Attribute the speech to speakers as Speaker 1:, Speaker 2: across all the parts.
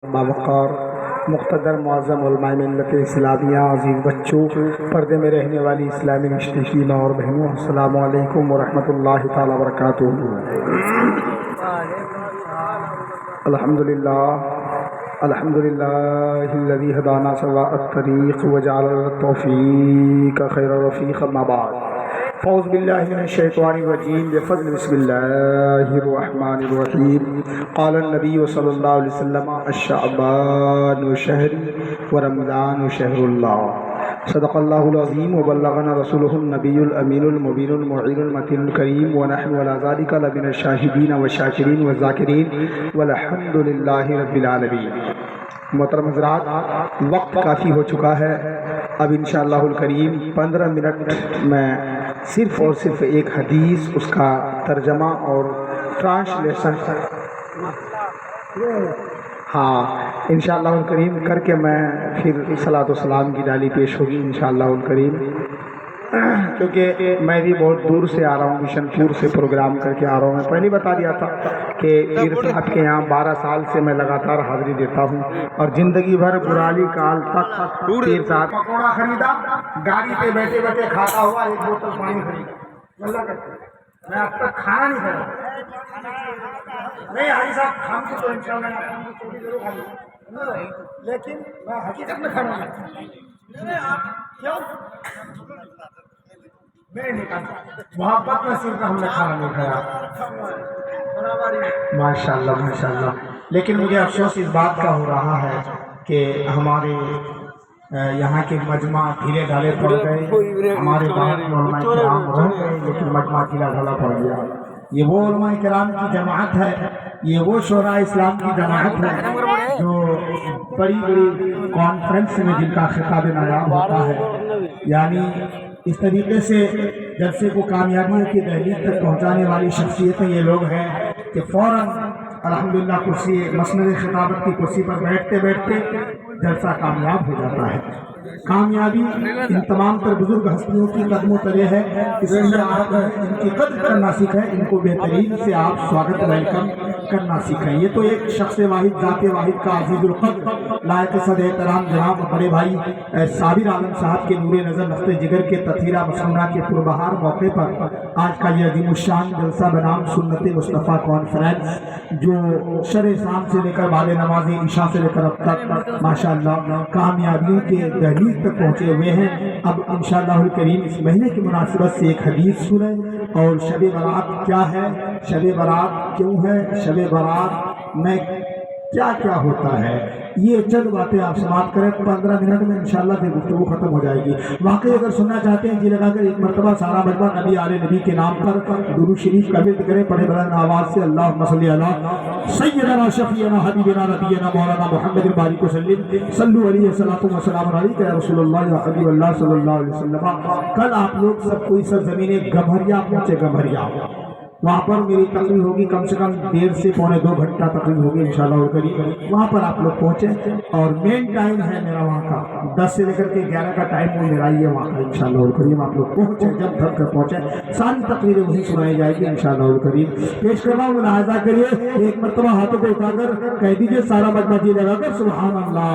Speaker 1: बावकार मुक़्तदर मुअज़्ज़म उलमाए मिल्लत इस्लामिया, अज़ीज़ बच्चों, पर्दे में रहने वाली इस्लामी रिश्ते माँ और बहनों, अस्सलामु अलैकुम व रहमतुल्लाहि तआला व बरकातुहू। अल्हम्दुलिल्लाहिल्लज़ी हदाना सवाअत तरीक़ व जअलना तौफ़ीक़ खैर रफ़ीक़, अम्मा बाद। फ़ौज़ बिल्लाहि मिनश शैतानिर रजीम, बिफ़ज़्ल बिस्मिल्लाहिर रहमानिर रहीम। क़ाल नबी सल्लल्लाहु अलैहि वसल्लम, अश-शअबानु शहरी व रमज़ानु शहरुल्लाह। सदक़ल्लाहुल अज़ीम व बल्लग़ना रसूलुहुन नबियुल अमीनुल मुबीनुल मुईनुल मतीनुल करीम व नहनु अला ज़ालिका लमिनश शाहिदीन व शाकिरीन व ज़ाकिरीन वल्हम्दुलिल्लाहि रब्बिल आलमीन। मोहतरम हज़रात, वक्त काफ़ी हो चुका है। अब इंशाअल्लाहुल करीम 15 मिनट में सिर्फ़ और सिर्फ एक हदीस, उसका तर्जमा और ट्रांसलेशन इंशाअल्लाहुल करीम करके मैं फिर सलात व सलाम की डाली पेश होगी इंशाअल्लाहुल करीम। क्योंकि मैं भी बहुत दूर से आ रहा हूँ, बिशनपुर से प्रोग्राम करके आ रहा हूँ। मैं पहले बता दिया था कि पीर साहब के यहाँ 12 साल से मैं लगातार हाज़िरी देता हूँ और ज़िंदगी भर बुराली काल तक पीर साहब पकौड़ा खरीदा, गाड़ी पे बैठे बैठे खाता हुआ, एक बोतल पानी खरीदा। मैं अब तक खाना नहीं खाया। नहीं हाजी साहब, खाम तो इंशाअल्लाह थोड़ी जरूर खाऊंगा, लेकिन मैं हकीकत में खाना नहीं। क्यों? नहीं खाता, मोहब्बत में सिर्फ हमने खाना नहीं खाया। माशाअल्लाह माशाअल्लाह। लेकिन मुझे अफसोस इस बात का हो रहा है कि हमारे यहाँ के मजमा ढीले ढाले पड़ गए, हमारे बाहर उलमाए किराम रह गए, लेकिन मजमा ढीला ढाला पड़ गया। ये वो उलमाए किराम की जमात है, ये वो शोरा इस्लाम की जमात है जो बड़ी बड़ी कॉन्फ्रेंस में जिनका खिताब नायाब होता है। यानी इस तरीके से जलसे को कामयाबियों की दहलीज तक पहुँचाने वाली शख्सियतें ये लोग हैं कि फ़ौरन अल्हम्दुलिल्लाह कुर्सी मसनद खिताबत की कुर्सी पर बैठते बैठते जलसा कामयाब हो जाता है। कामयाबी इन तमाम तर बुजुर्ग हस्तियों की कदमों तले है, इसलिए आप इनकी कद्र करना सीखें, इनको बेहतरीन से आप स्वागत वेलकम करना सीखें। ये तो एक शख्स वाहिद, ज़ात वाहिद का अज़ीज़ुल क़द्र लायक सदर एहतराम जनाब बड़े भाई साबिर आलम साहब के नूरे नज़र लफ्ते जिगर के तथीरा मसनूना के पुरबहार मौके पर आज का ये अज़ीमुश्शान जलसा बनाम सुन्नत मुस्तफ़ा कॉन्फ्रेंस, जो शर शाम से लेकर बाद नमाज़ इशा से लेकर अब तक माशाअल्लाह कामयाबियों के दहलीज तक पहुँचे हुए हैं। अब इंशाअल्लाहुल करीम इस महीने की मुनासिबत से एक हदीस सुने और शब बारात क्या है, शब बारात क्यों है, शब बारात में क्या क्या होता है, ये चंद बातें आप समाप्त करें। 15 मिनट में इंशाअल्लाह से गुफ्तगू खत्म हो जाएगी। वाकई अगर सुनना चाहते हैं जी लगाकर एक मरतबा सारा मजमा नबी आले नबी के नाम पर दुरूद शरीफ का विर्द करें, पढ़े बुलंद आवाज़ से अल्लाहुम्मा सल्ली अला सय्यदना शफीअना हबीबना नबीना मौलाना मुहम्मद बारिक वसल्लम सल्लु अलैहि वसल्लम व सलाम अलैका या रसूलुल्लाह या हबीबल्लाह सल्लल्लाहु अलैहि वसल्लम। कल आप लोग सब कोई सरजमीन गम्हरिया पहुँचे, गम्हरिया वहाँ पर मेरी तकरीर होगी, कम से कम 1.5 से पौने 2 घंटा तकरीर होगी इंशाअल्लाह करीब। वहाँ पर आप लोग पहुँचे और मेन टाइम है मेरा वहाँ का 10 से लेकर के 11 का टाइम वो मेरा ही है वहाँ का इंशाअल्लाह करीब। आप लोग पहुँचे, जब थक कर पहुँचे सारी तकरीरें वहीं सुनाई जाएगी इंशाअल्लाह करीब। पेश कर रहा हूँ, मुलाहिज़ा करिए, एक मरतबा हाथों को उठाकर कह दीजिए सारा मजमा जी लगाकर सुभान अल्लाह,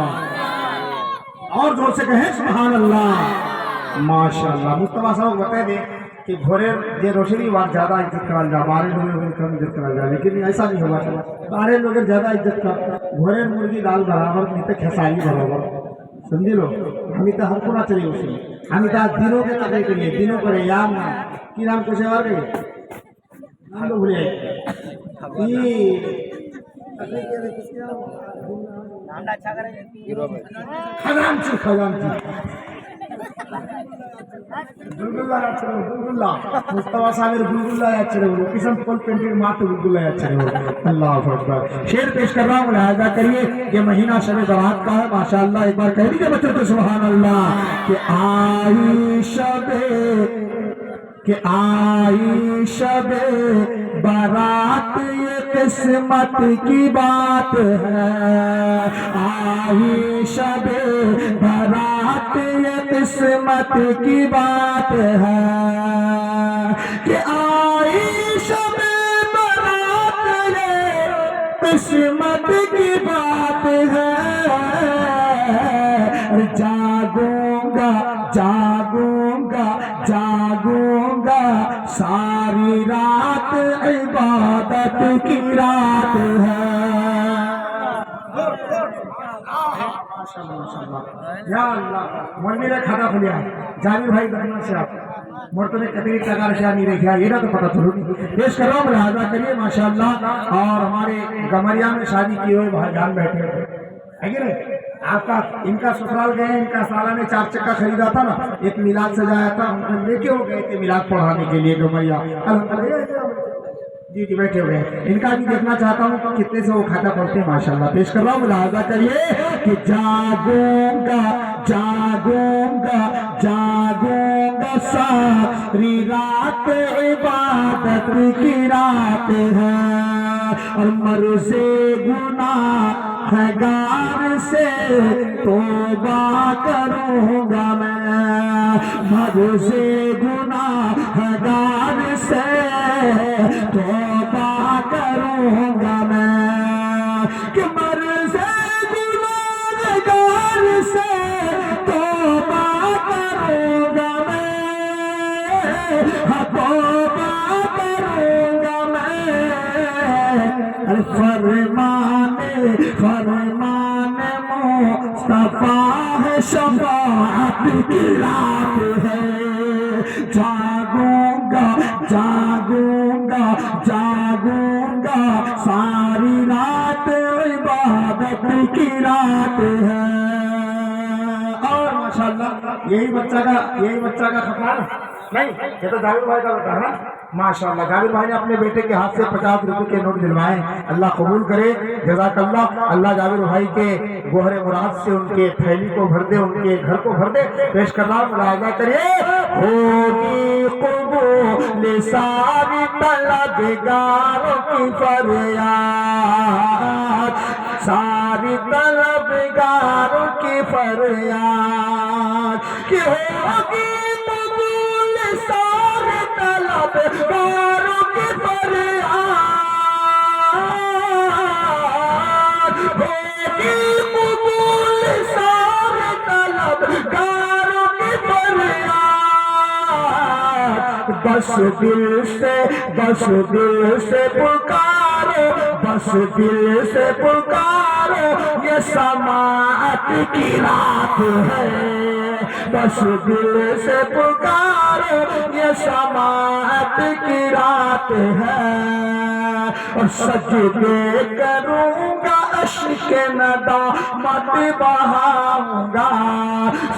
Speaker 1: और जोर से कहें सुभान अल्लाह। माशाअल्लाह। मुस्तफा साहब बता दें कि घोड़े जे रोशनी वार ज़्यादा इज्जत कराल जा, बारह लोग कम इज्जत कराल जा, लेकिन ऐसा नहीं होगा। बारह लोग ज़्यादा इज्जत कर, घोड़े मुर्गी दाल बराबर, नहीं तो खेसारी बराबर, समझी लो। हम तो हमको ना चलिए उसमें, हम तो दिनों के तक के लिए दिनों करे याद ना कि नाम कुछ और गए नाम तो भूले खजानची खजानची बुलबुल्ला बुलबुल्ला मुस्तफा सागर बुलबुल्ला किस्म फुल पेंटेड मात्र बुलबुल्ला अल्लाह अकबर। शेर पेश कर रहा हूँ, लिहाजा करिए। ये महीना शब बारात का है माशाअल्लाह। एक बार कह दीजिए बच्चों को सुभान अल्लाह। कि आई शबे बारात ये किस्मत की बात है, आई शबे बारात ये किस्मत की बात है। कि आई शबे बारात ये किस्मत की बात है। माशाल्लाह माशाल्लाह या अल्लाह मौलवी ने खाता खुलिया जाबिर भाई दरना से आप मर्तबे कबीर टकार क्या नहीं रखा ये ना तो पता चलो पेश कर रहा हूँ लिहाजा करिए माशाल्लाह। और हमारे गमरिया में शादी किए हुए भाईजान बैठे है कि नहीं, आपका इनका ससुराल गए, इनका साला ने 4 चक्का खरीदा था ना, एक मिलाद सजाया था, उनको लेके हो गए थे मिलाद पढ़ाने के लिए गमरिया। जी जी बैठे हुए हैं, इनका भी देखना चाहता हूँ कितने से वो खाता पढ़ते हैं माशाल्लाह। पेश कर रहा हूँ लिहाजा करिए कि जागूंगा जागूंगा जागूंगा सारी रात इबादत की रात है और मर्ज़े गुनाहगार से तौबा करूंगा मैं, मर्ज़े गुनाहगार से तौबा करूंगा मैं कि मर्ज़े गुनाहगार से तौबा करूंगा मैं, तौबा करूंगा मैं। अरे फरमाने फरमाने मुस्तफा है शफाअत की रात है, जागूंगा जागूंगा जागूंगा सारी रात इबादत की रात है। और माशाल्लाह यही बच्चा का खतरा नहीं, ये तो जाबिर भाई का बेटा है ना माशाल्लाह। जाबिर भाई ने अपने बेटे के हाथ से 50 रुपए के नोट दिलवाए, अल्लाह कबूल करे, जज़ाकल्लाह। अल्लाह जाबिर भाई के गोहरे मुराद से उनके थैली को भर दे, उनके घर को भर दे। पेश कर रहा हूं, मुलाहिजा करिए। होगी कबूल सारी तलबगारों की फरियाद, सारी तलबगारों की फरियाद कि होगी सारे तलबगारों की फरियाद, होगी कबूल सारे तलबगारों की फरियाद। बस दिल से पुकारो, बस दिल से पुकारो, ये समाअत की रात है, बस दिल से पुकारो, ये समाअत की रात है। और सजदे करूंगा अश्क नदामत बहाऊंगा,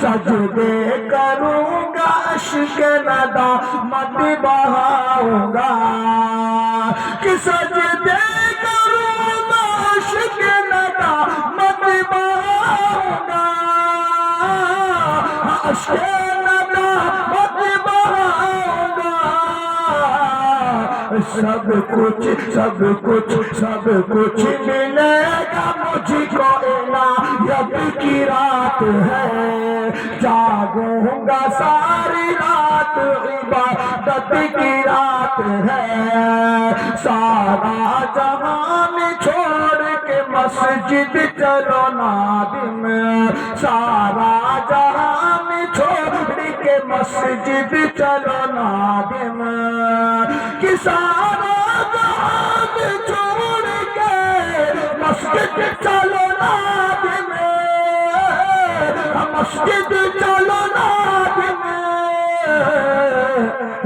Speaker 1: सजदे करूंगा अश्क नदामत बहाऊंगा कि सजदे करूंगा अश्क नदामत बहाऊंगा, अश्क नदामत बहाऊंगा। सब कुछ मिलेगा मुझको, इनायत की रात है, जागूंगा सारी रात इबादत की रात है। सारा जहान छोड़ के मस्जिद चलो नादिम, सारा जहान छोड़ के मस्जिद चलो नादिम कि सारा जहान छोड़ के मस्जिद चलो नादिम, मस्जिद चलो नादिम।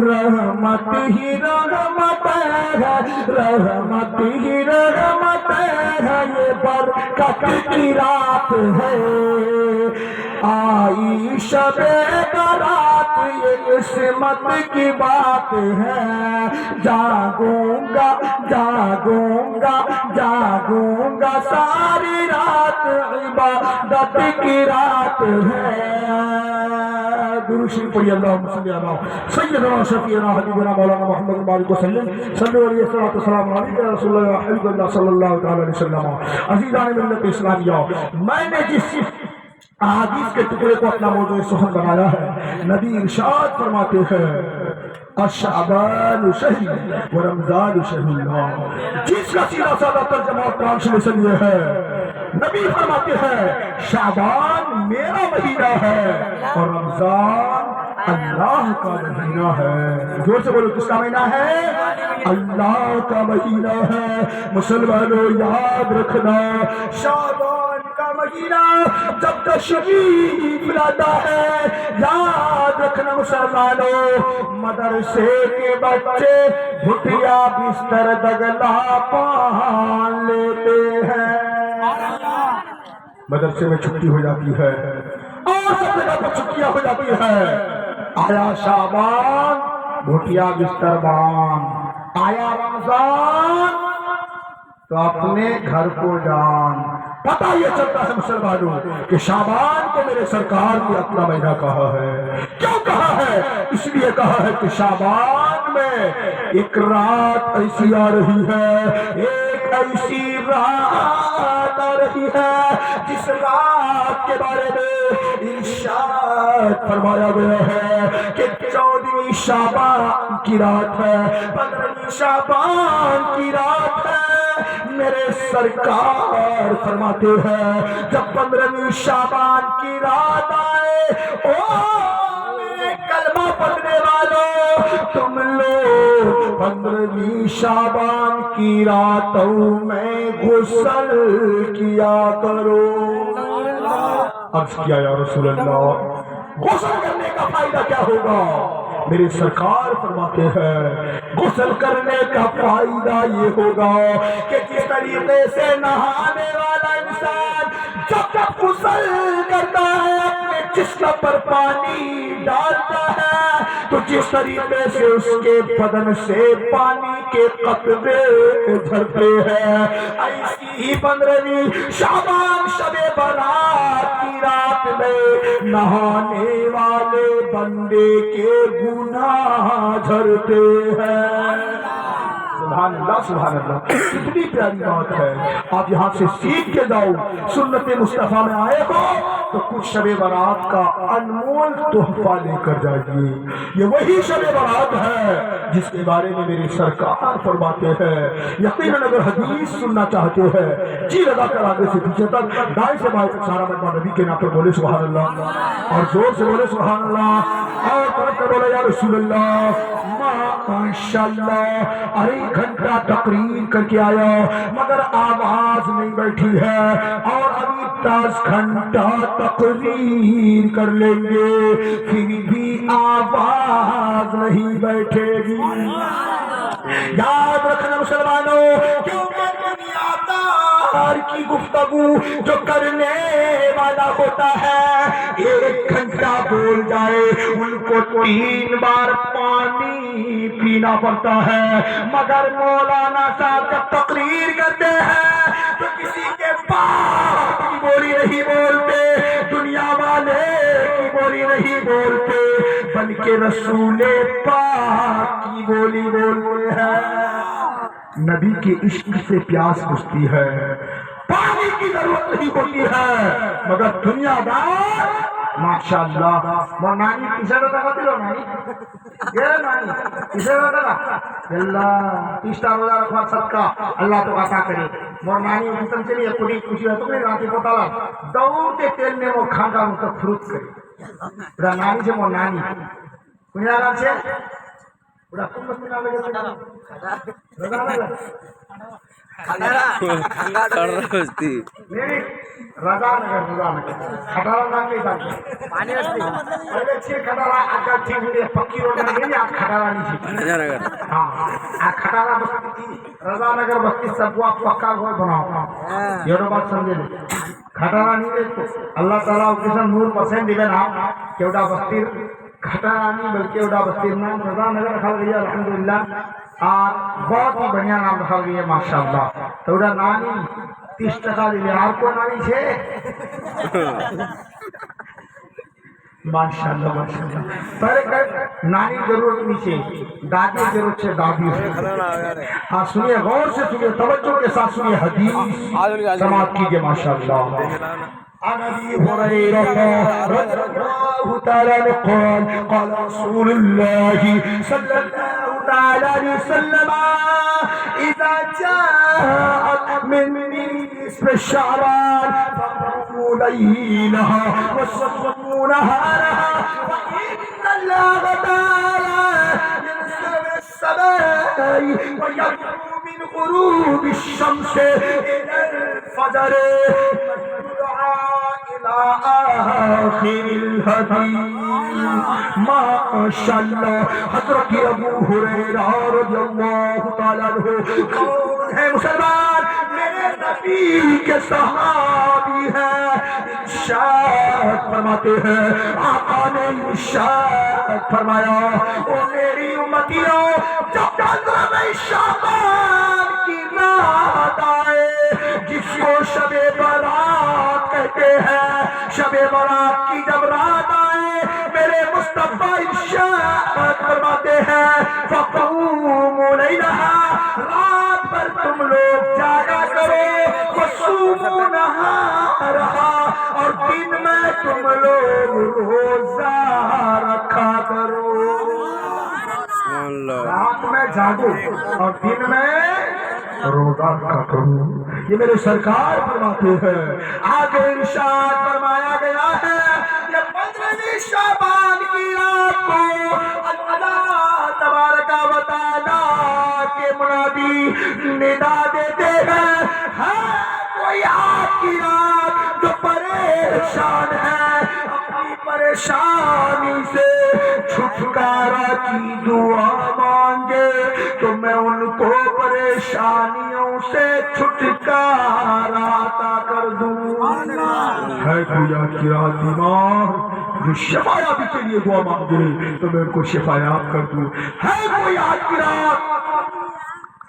Speaker 1: रहमत ही रहमत है, रहमत ही रहमत है, ये बरकत की रात है। आई शबे बारात ये किस्मत की बात है, जागूंगा जागूंगा जागूंगा सारी रात इबादत की रात है। दुरूद पढ़िए, अल्लाहुम्मा सल्ली अला सय्यिदना शफीना हबीबना मौलाना मुहम्मद बारिक वसल्लम सल्लल्लाहु अलैहि वसल्लम अलैहि रसूलुल्लाह हबीबल्लाह सल्लल्लाहु अलैहि वसल्लम। अज़ीज़ान मिल्लत इस्लामिया, मैंने जिस अहादीस के टुकड़े को अपना मौजूद सुखन बनाया है, नबी इरशाद फरमाते हैं अशअबान शहरी व रमजान शहरुल्लाह। जिसका सीधा साधा तर्जुमा और ट्रांसलेशन ये है, नबी फरमाते हैं शाबान मेरा महीना है और रमजान اللہ کا مہینہ ہے. زور سے بولو کس کا مہینہ ہے؟ اللہ کا مہینہ ہے. مسلمانوں یاد رکھنا شعبان کا مہینہ جب تشریف لاتا ہے، یاد رکھنا مسلمانوں مدرسے کے بچے بھٹیا بستر دگلا پان لیتے ہیں. مدرسے میں چھٹی ہو جاتی ہے اور سب جگہ پر چھٹیاں ہو جاتی ہے. آیا شعبان بھٹیا بستر بان، آیا رمضان تو اپنے گھر کو جان. پتہ یہ چلتا ہے مسلمانوں کہ شعبان کو میرے سرکار نے اپنا مہینہ کہا ہے. کیوں کہا ہے؟ اس لیے کہا ہے کہ شعبان میں ایک رات ایسی آ رہی ہے، ایک ایسی رات آ رہی ہے جس رات کے بارے میں ارشاد فرمایا گیا ہے کہ 14ویں شعبان کی رات ہے، 15ویں شعبان کی رات ہے. میرے سرکار فرماتے ہیں جب 15ویں شعبان کی رات آئے، او میرے کلمہ پڑھنے والوں تم لوگ 15ویں شعبان کی راتوں میں غسل کیا کرو. عرض کیا یا رسول اللہ غسل کرنے کا فائدہ کیا ہوگا؟ میرے سرکار فرماتے ہیں غسل کرنے کا فائدہ یہ ہوگا کہ جس طریقے سے نہانے والا انسان جب تک غسل کرتا ہے اپنے جسم پر پانی ڈالتا ہے تو جس طریقے سے اس کے بدن سے پانی کے قطرے جھرتے ہیں، ایسی ہی 15ویں شعبان شب برات کی رات میں نہانے والے بندے کے گناہ جھرتے ہیں. سبحان اللہ سبحان اللہ، کتنی پیاری بات ہے. آپ یہاں سے سیکھ کے جاؤ، سنت مصطفیٰ میں آئے ہو تو کچھ شب برات کا انمول تحفہ لے کر جائیے. یہ وہی شب برات ہے جس کے بارے میں میرے سرکار فرماتے ہیں. یقیناً اگر حدیث سننا چاہتے ہیں جی لگا کر آگے سے پیچھے تک، دائیں سے بائیں تک سارا مجمع نبی کے نام پر بولے سبحان اللہ، اور زور سے بولے سبحان اللہ، اور طرف سے بولے یا رسول اللہ ماشاءاللہ. ارے گھنٹہ تقریر کر کے آیا مگر آواز نہیں بیٹھی ہے، اور ابھی 10 گھنٹہ تقریر کر لیں گے پھر بھی آواز نہیں بیٹھے گی. یاد رکھنا مسلمانوں، کیونکہ دنیا دار کی گفتگو جو کرنے والا ہوتا ہے 1 گھنٹہ بول جائے ان کو 3 بار پانی پینا پڑتا ہے. مگر مولانا صاحب جب تقریر کرتے ہیں تو کسی کے باپ کی بولی نہیں بولتے، دنیا والے کی بولی نہیں بولتے، بلکہ رسول پاک کی بولی بولتے ہیں. نبی کے عشق سے پیاس بجھتی ہے، پانی کی ضرورت نہیں ہوتی ہے، مگر دنیا دار ماشاءاللہ. نانی کسے رہتا تھا دلو نانی یہ نانی کسے رہتا تھا اللہ 30 روزہ رکھوا صدقہ اللہ تو عطا کرے. مور نانی قسم چلی کڑی خوشی ہے تمہیں راتی کو تالا دوڑتے تیل میں وہ کھانگا ان کا فروٹ کرے بڑا نانی سے مور نانی کنیا رات سے بڑا کم بس منا لگے رضا لگا کھٹارا کھٹارا نام نہیں تھا پانی رستی پہلے چھے کھٹارا آگا تھی میرے پکی روڈ میں نہیں آپ کھٹارا نہیں تھی ہاں کھٹارا بستی تھی رضا نگر بستی سب کو آپ پکا گھر بناؤ یہ بات سمجھے لیں کھٹارا نہیں ہے اللہ تعالیٰ کسان 100% دیوے نا کیوڑا بستی کھٹارا نہیں بلکہ اوڑا بستی نام رضا نگر رکھا گئی الحمدللہ بہت ہی بڑھیا نام رکھا گئی ہے ماشاءاللہ. تو اوڑا نانی 30% دیوے آپ کو نانی چھے ماشاءاللہ ماشاءاللہ. پہلے کہ نانی ضرورت نہیں چھے دادی ضرورت چھے دادی. ہاں سنیے غور سے سنیے توجہ کے ساتھ سنیے حدیث سماعت کیجئے ماشاءاللہ. عن ابي هريره رضي الله تعالى عنه قال رسول الله صلى الله تعالى عليه وسلم اذا جاءت من نصف شعبان فاقروا ليلها وصوموا نهارها فان الله تعالى ينزل من السماء ويدعو من غروب الشمس إلى الفجر ويدعى إلى آخر الهدي ما شاء الله. حضرت ابو ہریرہ رضی اللہ تعالیٰ عنہ کون ہے مسلمان؟ میرے نبی کے صحابی ہیں. ارشاد فرماتے ہیں آقا نے ارشاد فرمایا او میری امتیوں جب 15 شعبان کی رات آئے جس کو شب برات کہتے ہیں, شب برات کی جب رات آئے میرے مصطفیٰ ارشاد فرماتے ہیں فقوموا لیلہا, رات پر تم لوگ جاگا کرو, وصوموا نہارہا, اور دن میں تم لوگ روزہ رکھا کرو. رات میں جاگو اور دن میں روزہ رکھا کرو. یہ میرے سرکار فرماتے ہیں. آگے ارشاد فرمایا گیا ہے یہ 15 شعبان کی رات کو اللہ تبارک و تعالیٰ کے منادی ندا دیتے ہیں ہے کوئی آپ کی رات جو پریشان ہے اپنی پریشانی سے چھٹکارا کی دعا مانگے تو میں ان کو پریشانیوں سے چھٹکارا عطا کر دوں. ہے کوئی آپ کی رات بیمار جو شفا یابی کے لیے دعا مانگے تو میں ان کو شفا یاب کر دوں. ہے کوئی آج کی رات,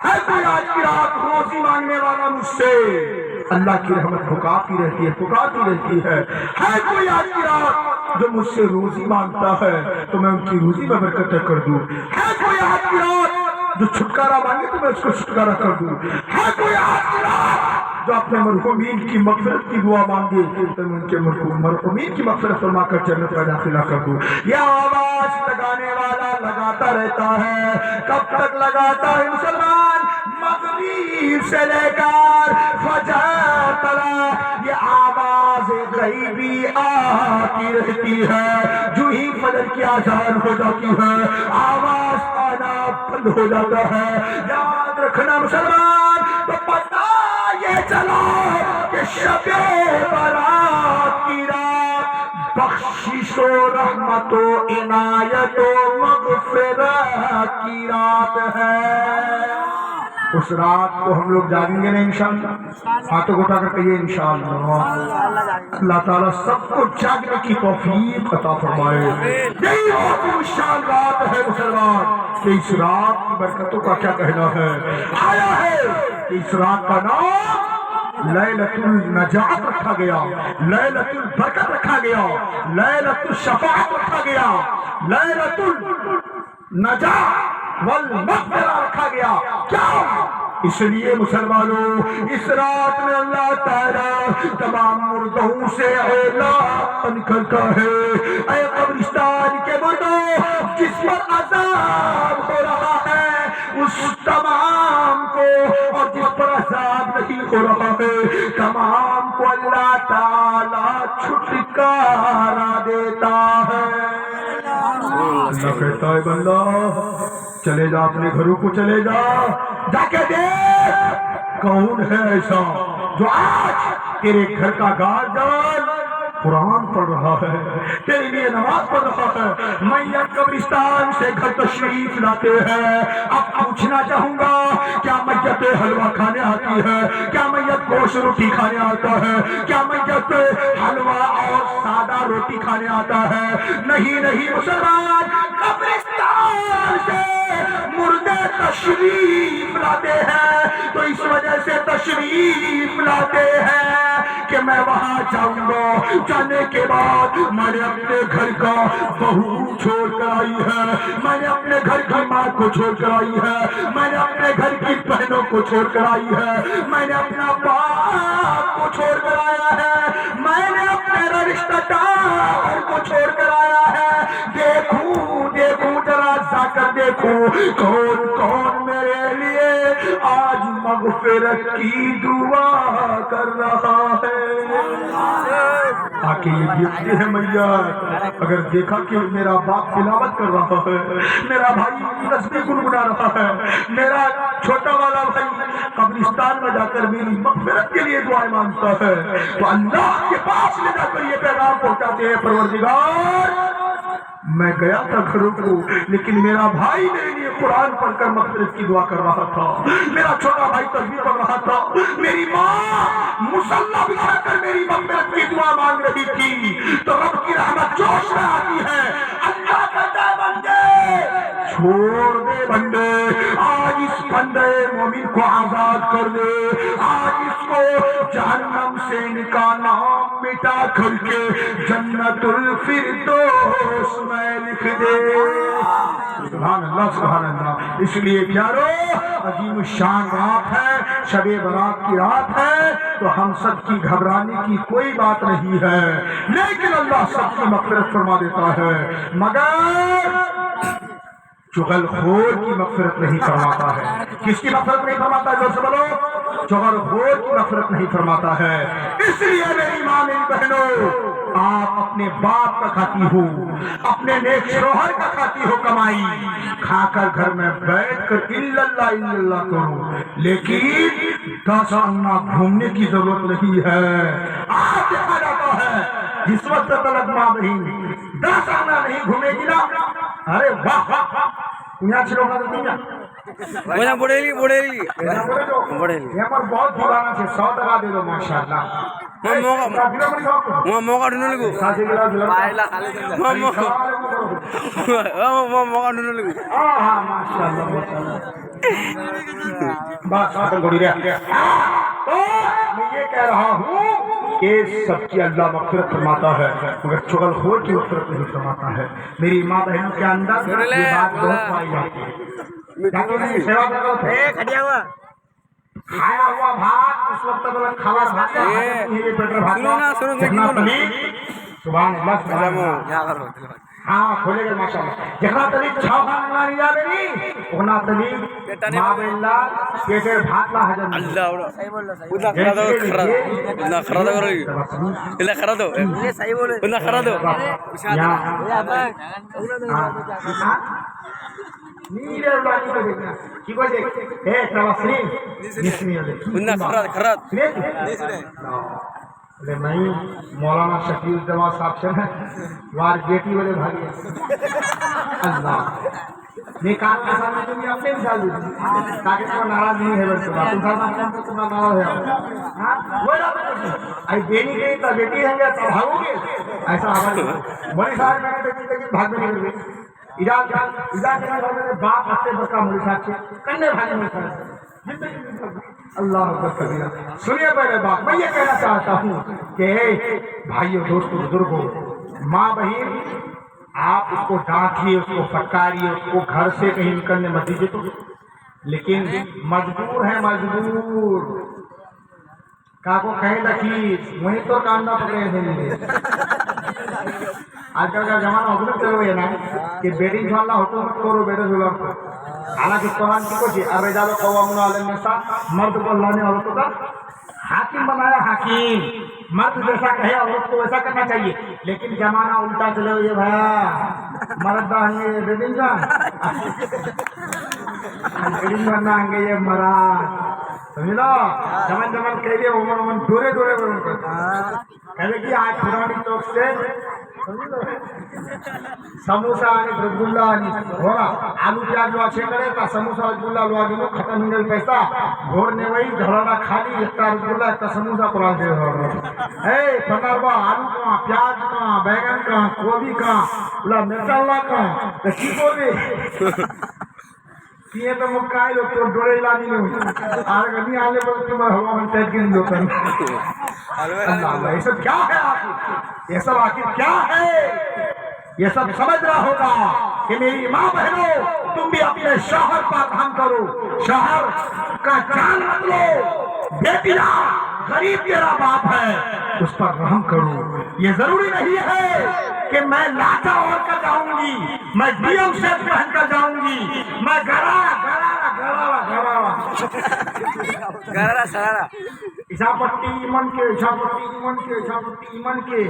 Speaker 1: ہے کوئی آج کی رات روزی مانگنے والا مجھ سے اللہ کی رحمت پکارتی رہتی ہے, پکارتی رہتی ہے. ہے کوئی آج کی رات جو مجھ سے روزی مانگتا ہے تو میں ان کی روزی میں برکت کر دوں. ہے کوئی آج کی رات جو چھٹکارا مانگے تو میں اس کو چھٹکارا کر دوں. ہے کوئی آج کی رات جو اپنے مرحومین کی مغفرت کی دعا مانگے تو میں ان کے مرحومین کی مغفرت فرما کر جنت میں داخلہ کر دوں. یہ آواز لگانے والا لگاتا رہتا ہے. کب تک لگاتا ہے مسلمان؟ مغرب سے لے کر فجر تک یہ آواز غیبی آتی رہتی ہے. جو ہی فجر کی آذان ہو جاتی ہے آواز آنا بند ہو جاتا ہے. یاد رکھنا مسلمان, تو پتہ یہ چلا کہ شب برات کی رات بخشش و رحمت و عنایت و مغفرت کی رات ہے. اس رات کو ہم لوگ جاگیں گے نا انشاءاللہ. ہاتھوں کو اٹھا کر کہیے انشاءاللہ. اللہ تعالیٰ سب کو جاگنے کی توفیق عطا فرمائے. یہی بہت خوشحال رات ہے مسلمان کہ اس رات کی برکتوں کا کیا کہنا ہے. آیا ہے کہ اس رات کا نام لیلۃ النجات رکھا گیا, لیلۃ البرکت رکھا گیا, لیلۃ الشفاعت رکھا گیا, لیلۃ النجات والمغفرہ رکھا گیا. کیا؟ اس لیے مسلمانوں اس رات میں اللہ تعالیٰ تمام مردوں سے اعلان کرتا ہے اے قبرستان کے مردوں جس پر عذاب ہو رہا ہے اس تمام کو, اور جس پر عذاب نہیں ہو رہا ہے تمام کو اللہ تعالیٰ چھٹکارا دیتا ہے. اللہ کہتا ہے بندہ چلے جا اپنے گھروں کو, چلے جا جا کے دیکھ کون ہے ایسا جو آج تیرے گھر کا گارجن قرآن پڑھ رہا ہے, تیرے لیے نماز پڑھ رہا ہے. میت قبرستان سے گھر تشریف لاتے ہیں. اب پوچھنا چاہوں گا کیا میت حلوہ کھانے آتی ہے؟ کیا میت گوشت روٹی کھانے آتا ہے؟ کیا میت حلوہ اور سادہ روٹی کھانے آتا ہے؟ نہیں نہیں مسلمان, قبرستان سے مردے تشریف لاتے ہیں تو اس وجہ سے تشریف لاتے ہیں کہ میں وہاں جاؤں گا. جانے کے بعد میں نے اپنے گھر کا بہو چھوڑ کر آئی ہے, میں نے اپنے گھر کی ماں کو چھوڑ کر آئی ہے, میں نے اپنے گھر کی بہنوں کو چھوڑ کر آئی ہے, میں نے اپنا باپ کو چھوڑ کر آیا ہے, میں نے اپنے رشتہ دار کو چھوڑ کر آیا ہے. دیکھوں دیکھوں ذرا جا کر دیکھوں کون کون میرے لیے آج مغفرت کی دعا کر رہا ہے. آ کے یہ دیکھتے ہیں میاں اگر دیکھا کہ میرا باپ تلاوت کر رہا ہے, میرا بھائی تسبیح گنگنا رہا ہے, میرا چھوٹا والا بھائی قبرستان میں جا کر میری مغفرت کے لیے دعائیں مانگتا ہے, تو اللہ کے پاس لے جا کر یہ پیغام پہنچاتے ہیں پروردگار میں گیا تھا گھروں کو لیکن میرا بھائی میرے لیے قرآن پڑھ کر مغفرت کی دعا کر رہا تھا, میرا چھوٹا بھائی تسبیح پڑھ رہا تھا, میری ماں مصلی بچھا کر میری مغفرت کی دعا مانگ رہی تھی, تو رب کی رحمت جوش میں آتی ہے. اللہ کہتا ہے بندے چھوڑ دے, بندے آج اس بندے مومن کو آزاد کر دے, آج اس کو جہنم سے ان کا نام مٹا کر کے جنت الفردوس میں لکھ دے. سبحان اللہ سبحان اللہ. اس لیے پیارو عظیم الشان رات ہے, شب برات کی رات ہے, تو ہم سب کی گھبرانے کی کوئی بات نہیں ہے, لیکن اللہ سب کی مغفرت فرما دیتا ہے, مگر چغل خور کی مغفرت نہیں فرماتا ہے. کس کی مغفرت نہیں فرماتا ہے؟ جو سے بولو, چغل خور کی مغفرت نہیں فرماتا ہے. اس لیے میری ماں میری بہنوں, آپ اپنے باپ کا کھاتی ہو, اپنے نیک شوہر کا کھاتی ہو کمائی, کھا کر گھر میں بیٹھ کر اللہ کرو, لیکن 10 آنا گھومنے کی ضرورت نہیں ہے. آپ دیکھا جاتا ہے جس وقت تلک ماں بہن 10 آنا نہیں گھومے گی نا, ارے واہ یہاں چھلو کا دیتی نا
Speaker 2: بڑھیلی
Speaker 1: یہاں پر بہت دیوانہ سے 100 ٹکا دے دو ماشاءاللہ.
Speaker 2: موقع ڈھونڈ لگو موقع ڈھونڈ لگو
Speaker 1: بس میں یہ کہہ رہا ہوں کہ سب کی اللہ مغفرت فرماتا ہے, مگر چغل خور کی مغفرت نہیں فرماتا ہے. میری ماں بہنوں کے اندر یہ بات بہت پائی جاتی ہے. سیوا کرو کھایا ہوا بھات اس وقت تک کھاوا بھات جتنا تلیب سبحان اللہ سبحان اللہ ہاں کھولے گا ماشاء اللہ, جتنا تلیب چھاو کھانا نہیں جاوے نہیں اتنا تلیب ماں بہنلا پیٹر بھات لا حجم نیرے اولادی کو دیکھنا کی کو دیکھ اے توسلیم نسمی لے میں مولانا شکیل جوا صاحب سے وار بیٹی والے بھائی اللہ نکاح کے سامنے تم اپنے مثال دیتی تاکہ تم ناراض نہیں ہے بس تم ساتھ تم ناراض ہے وہ اے بینی گئی تو بیٹی ہے تو بھاگو گے ایسا ہمارے بڑی سارے میں نے دیکھی بھاگ میں نکل گئی. اجازت کے باپ ہفتے بس کا مریض سے کنے بھائی میں اللہ کبیرہ. سنیے پہلے بات, میں یہ کہنا چاہتا ہوں کہ بھائیو دوستو بزرگوں, ماں بہن آپ اس کو ڈانٹیے, اس کو پھٹکاریے, اس کو گھر سے کہیں نکلنے مت دیجیے, تو لیکن مجبور ہے مجبور کا کو کہیں لکھیس وہیں تو کام نہ پکڑے تھے. آج کل کا زمانہ حکومت چل رہی ہے نا کہ بیٹی انشاءاللہ حکومت کرو بیٹے ظلم کرو. حالانکہ قرآن کی کوشش الرجال قوامون علی النساء, مرد کو اللہ نے عورتوں کا حاکم بنایا, حاکم مرد جیسا کہے عورت کو ویسا کرنا چاہیے, لیکن زمانہ الٹا چلے ہوئے بھیا مرد آئیں گے بیٹی بننا آئیں گے یہ مراد سمجھو جمن جمن کہہ لیے عمر عمر دورے دورے کہلے کہ آج پرانی چوک سے سموسا آنی رسگلہ آنی ہونا آلو پیاز لوا چھے کرے تا سموسا رسگلہ لوا گلو ختم ہی نہیں پیسہ گھورنے وہی گھرانا خالی ایکتا رسگلہ ایکتا سموسا قرآن دے رہا ہے. پتربا آلو کہاں, پیاز کہاں, بیگن کہاں, گوبھی کہاں, بلا مرچا اللہ کہاں, کی بولے یہ تو مکائی لوگ تو ڈوڑے لانی نہیں آرے گنی آلے پر تمہیں ہوا من تیج گن دو کر اللہ اللہ. یہ سب کیا ہے آخر, یہ سب آخر کیا ہے, یہ سب سمجھ رہا ہوگا کہ میری ماں بہنوں تم بھی اپنے شوہر پر رحم کرو, شوہر کا جان مت لو, بیٹیا غریب تیرا باپ ہے اس پر رحم کرو. یہ ضروری نہیں ہے کہ میں لاٹا اوڑھ کر جاؤں گی, میں ڈی ایم سیٹ پہن کر جاؤں گی, میں گرارا इसापट्टी इमन के इसापट्टी इमन के इसापट्टी इमन के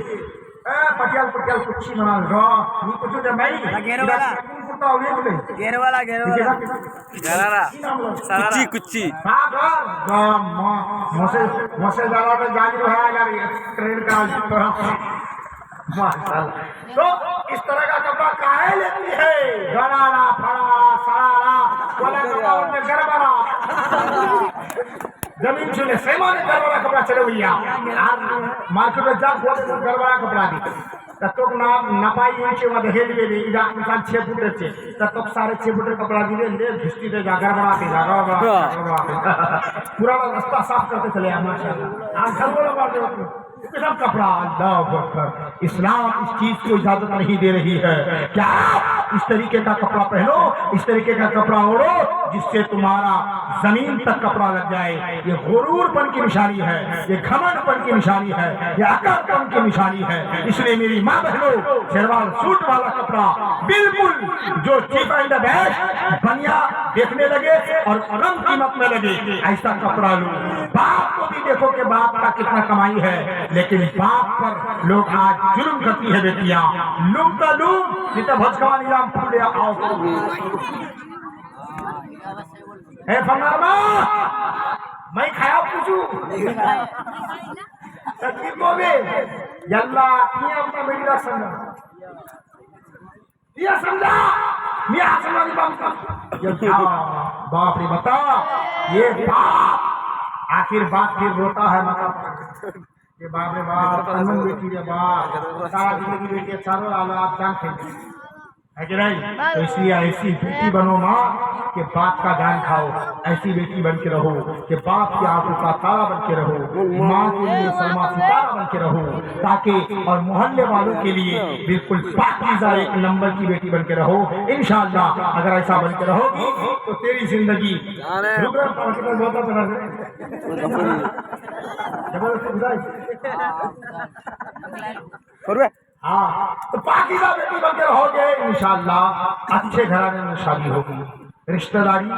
Speaker 1: पटियाल पटियाल कुछ मना गा नी कुछ जब मैं
Speaker 2: घेर वाला
Speaker 1: कुत्ता हो गया बोले
Speaker 2: घेर वाला गरारा कुच्ची कुच्ची
Speaker 1: हां गा मोसे मोसे जाला तो जानी रहा यार ट्रेन का माशाल्लाह। तो इस तरह का कपड़ा काहे लेती है गरारा फड़ा सरारा वाला कपड़ा में गरबरा जमीन छूने सेमा ने गरबरा कपड़ा चले भैया मार्केट में जा गरबरा कपड़ा दी तब ना नपाई ऊंचे मध्ये हेड गेली इजा इंसान 6 फुटाचे तब 6.5 फुट कपड़ा दिले ले भिस्ती दे जा गरबरा के पूरा रास्ता साफ करते चले माशाल्लाह आज गरबरा मार दे सब कपड़ा अल्लाह अकबर। इस्लाम इस चीज को इजाजत नहीं दे रही है क्या इस तरीके का कपड़ा पहनो इस तरीके का कपड़ा ओढ़ो जिससे तुम्हारा जमीन तक कपड़ा लग जाए। ये गुरूरपन की निशानी है ये घमंडपन की निशानी है ये अकड़पन की निशानी है। इसलिए मेरी माँ बहनों शेरवाल सूट वाला कपड़ा बिल्कुल जो चीप एंड बेस्ट बढ़िया देखने लगे और कम कीमत में लगे ऐसा कपड़ा लो। बाप को भी देखो कि बाप का कितना कमाई है लेकिन बाप पर लोग आज जुल्म करती है बेटियां लुम का लुम जितना भजकवा निजाम फूले आओ है फनामा मैं खाया पूछू तकलीफ को भी यल्ला ये अपना मेरी रात समझा ये समझा मैं समझा नहीं पाऊंगा ये बाप रे बता ये बाप आखिर बाप फिर रोता है माता ये बाप रे बाप अनमन बेटी रे बाप सारा जिंदगी बेटी चारों आला आप जान खेलते है कि नहीं। तो इसलिए ऐसी बेटी बनो माँ कि बाप का जान खाओ ऐसी बेटी बन के रहो कि बाप की आंखों का तारा बन के रहो माँ के लिए सलमा सितारा बन के रहो ताकि और मोहल्ले वालों के लिए बिल्कुल पाकीज़ा एक नंबर की बेटी बन के रहो। इंशाअल्लाह अगर ऐसा बन के रहोगी तो तेरी जिंदगी हाँ तो पाकीज़ा बेटी बन के रहोगे इंशाअल्लाह अच्छे घराने में शादी होगी। रिश्तेदारी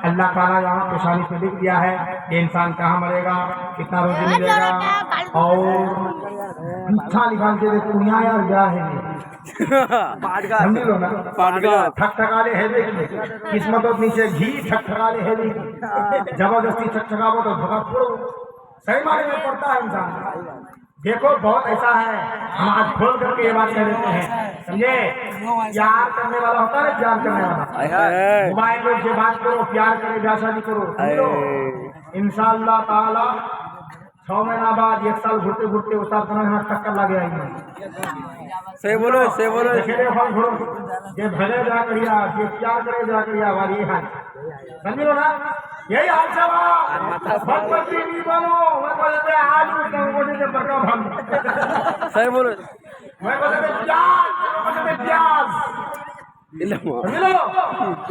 Speaker 1: अल्लाह ताला यहाँ पेशानी पे लिख दिया है कि इंसान कहाँ मरेगा कितना रोजी मिलेगा और पीछा निकाल के देखो दुनिया यार क्या है समझ लो ना ठकठकाले है देखिए किस्मत नीचे घी ठकठकाले है देखिए जबरदस्ती ठकठकावो तो धोखा फोड़ो सही माने में पड़ता है इंसान। देखो बहुत ऐसा है हम आज खोल करके ये बात कह देते हैं समझे प्यार करने वाला होता है प्यार करने वाला मोबाइल में से बात करो प्यार करे ब्याह शादी करो इंशाअल्लाह ताला 6 महीना बाद 1 साल घुरते घुरते उस साल तुम्हारे टक्कर लगे आएंगे।
Speaker 2: सही बोलो
Speaker 1: ये भले जा करिया ये प्यार करे जा करिया वाली है समझ लो ना यही हाल भगवती नहीं बनो मैं बोलते आज मुझे बड़का भंग
Speaker 2: सही बोलो
Speaker 1: मैं बोलते प्याज समझ लो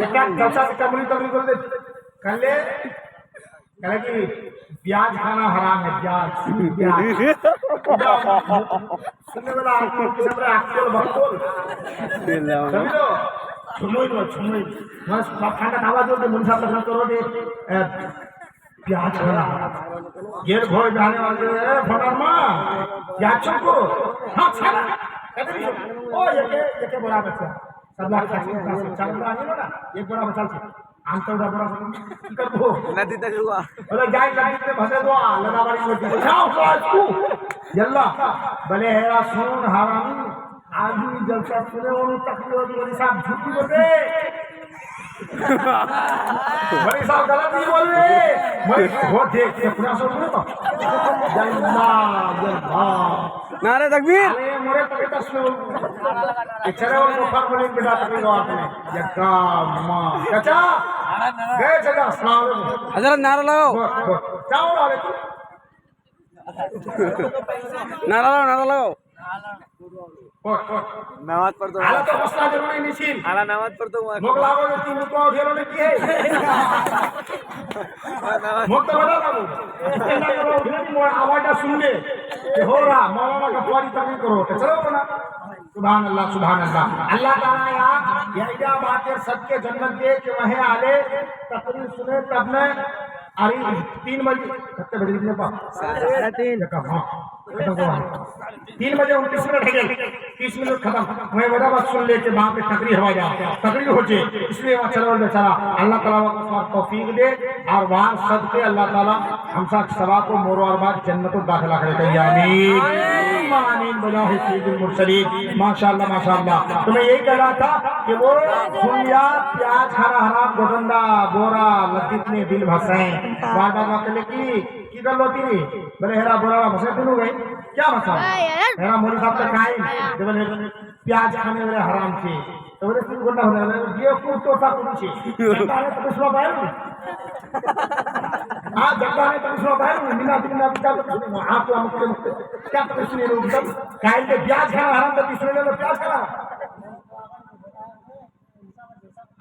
Speaker 1: ये क्या जलसा से कमरी तमरी बोलते कर ले कहे कि प्याज खाना हराम है प्याज सुनने वाला आजकल बकतोल समझ लो छुमोई बस ঠান্ডা খাওয়া जो मुंशा पसंद करो दे प्याज खाना गेर घोर जाने वाले फटर मां प्याज को हां छाना ओ ये बड़ा बच्चा सब लाख का चल रहा है ना एक बड़ा बच्चा आंतर बड़ा की करबो नदी तक हुआ बोले जाए नदी से भसे दो लगावाड़ी को जाओ तू यल्ला भले हेरा सुन हरामी आदमी जलसा सुने वो तकलीफ बड़ी साहब झूठी बोले बड़ी साहब गलत नहीं बोल रहे मैं वो देख के पूरा सुन तो
Speaker 2: नारे तकबीर
Speaker 1: अरे मोरे पकड़ सुन इचरे और मुफर बोले बेटा तकबीर आपने यक्का मां चाचा गए चाचा अस्सलाम वालेकुम
Speaker 2: हजरत नारा लगाओ
Speaker 1: जाओ रे तू
Speaker 2: नारा लगाओ नमाज पढ़ दो
Speaker 1: आला तो मसला जरूरी नहीं छी
Speaker 2: आला नमाज पढ़ दो
Speaker 1: मोगलागो ने तीन रुपया उठेलो ने की है मोग तो बड़ा बाबू इतना करो उठने की मोर आवाज सुन ले कि हो रहा मौलाना का पूरी तकलीफ करो तो चलो बना सुभान अल्लाह अल्लाह ताला या बातें सबके जन्नत दे के वहीं आले तकरीर सुने तब में अरे 3 बजे कितने बजे निकले पा 3 बजे 29 मिनट है 30 मिनट खत्म मैं बड़ा बात सुन लेके वहां पे तकरीर हो जाए तकरीर हो जाए इसलिए वहां चलो बेचारा अल्लाह ताला को तौफीक दे और वहां सदके अल्लाह ताला हम सब सवा को मोर और बाद जन्नत में दाखिला करे आमीन आमीन बिलाहि सय्यिदुल मुरसलीन माशाअल्लाह तो मैं यही कह रहा था कि वो दुनिया प्याज खाना हराम गोगंदा बोरा लतीफ ने दिल भसाए बार बार कहले की कर लोती रे बोले हेरा बोरा भसे दिनु गई क्या मसा हेरा मोरी साहब तक काई बोले प्याज खाने वाले हराम थे तो बोले तू गोंडा होने ये को तो सा कुछ तारे तो दूसरा बाहर हां जगह ने तो दूसरा बाहर बिना बिना क्या तो आप हमके क्या कुछ नहीं रोक काई के प्याज खाना हराम तो तीसरे ने प्याज खाना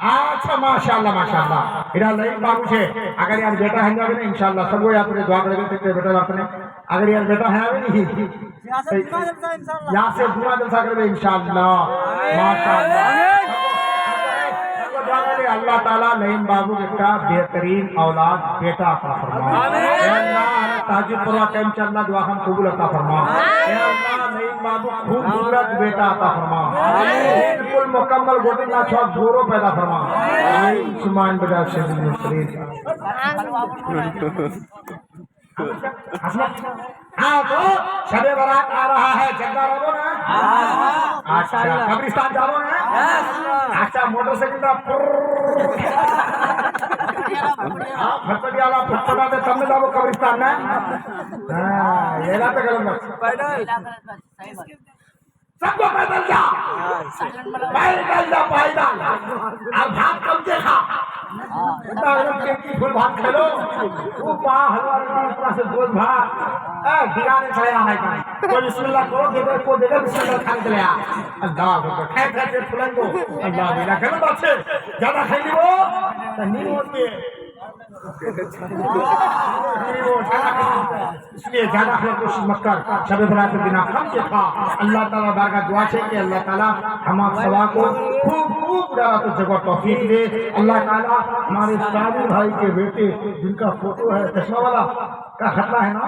Speaker 1: अच्छा माशाअल्लाह इरा लई बाबू छे अगर यार बेटा है ना इंशाअल्लाह सब वो आपने दुआ करेंगे तो बेटा आपने अगर यार बेटा है नहीं यहाँ से दुआ जलसा करेंगे इंशाअल्लाह माशाअल्लाह अल्लाह ताला नईम बाबू का बेहतरीन औलाद बेटा अता फरमा अल्लाह ताजुब पर टाइम चलना दुआ हम कबूल अता फरमा अल्लाह नईम बाबू खूबसूरत बेटा अता फरमा बिल्कुल मुकम्मल गोटी ना छो गोरो पैदा फरमा सुमान बजा शरीफ मुस्लिम हाँ तो शबे बारात आ रहा है जगह रहो ना अच्छा कब्रिस्तान जाओ ना अच्छा मोटरसाइकिल का फटफटी वाला फटफटा दे तब जाओ कब्रिस्तान में हाँ ये ना तो गलत सबको पैदल जा पैदल और भात कम देखा फुल भात खेलो हलवा से गोल भात गिराने चले आना है कोई बिस्मिल्लाह करो दे को दे बिस्मिल्लाह खाने चले आ अल्लाह खाए खाए फुलन को अल्लाह मेरा कहना बात से ज्यादा खाएंगे वो नहीं होती इसलिए ज्यादा कोशिश मत कर शब बरात के बिना कम से खा अल्लाह ताला बारगाह दुआ है कि अल्लाह ताला हम आप सवा को खूब खूब ज्यादा तो जगह तौफीक दे अल्लाह ताला हमारे साबिर भाई के बेटे जिनका फोटो है चश्मा वाला का खतरा है ना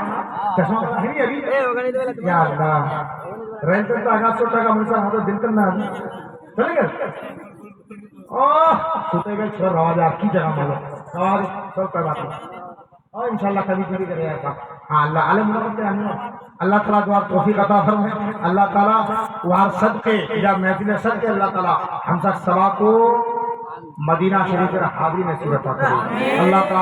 Speaker 1: चश्मा है नहीं अभी या अल्लाह रेंट का आगा 100 টাকা मुझसे हम तो दिन करना चलेगा सुते गए छोड़ आवाज आपकी जगह मालो आवाज सब कर बात और इंशाल्लाह कभी कभी करेगा हाँ अल्लाह आलम करते हैं अल्लाह ताला दुआ तौफीक अता फरमाए अल्लाह ताला वहां सदके या महफिल सदके अल्लाह ताला हम सब सवा को मदीना शरीफ के हाजिरी नसीब अता करे अल्लाह ताला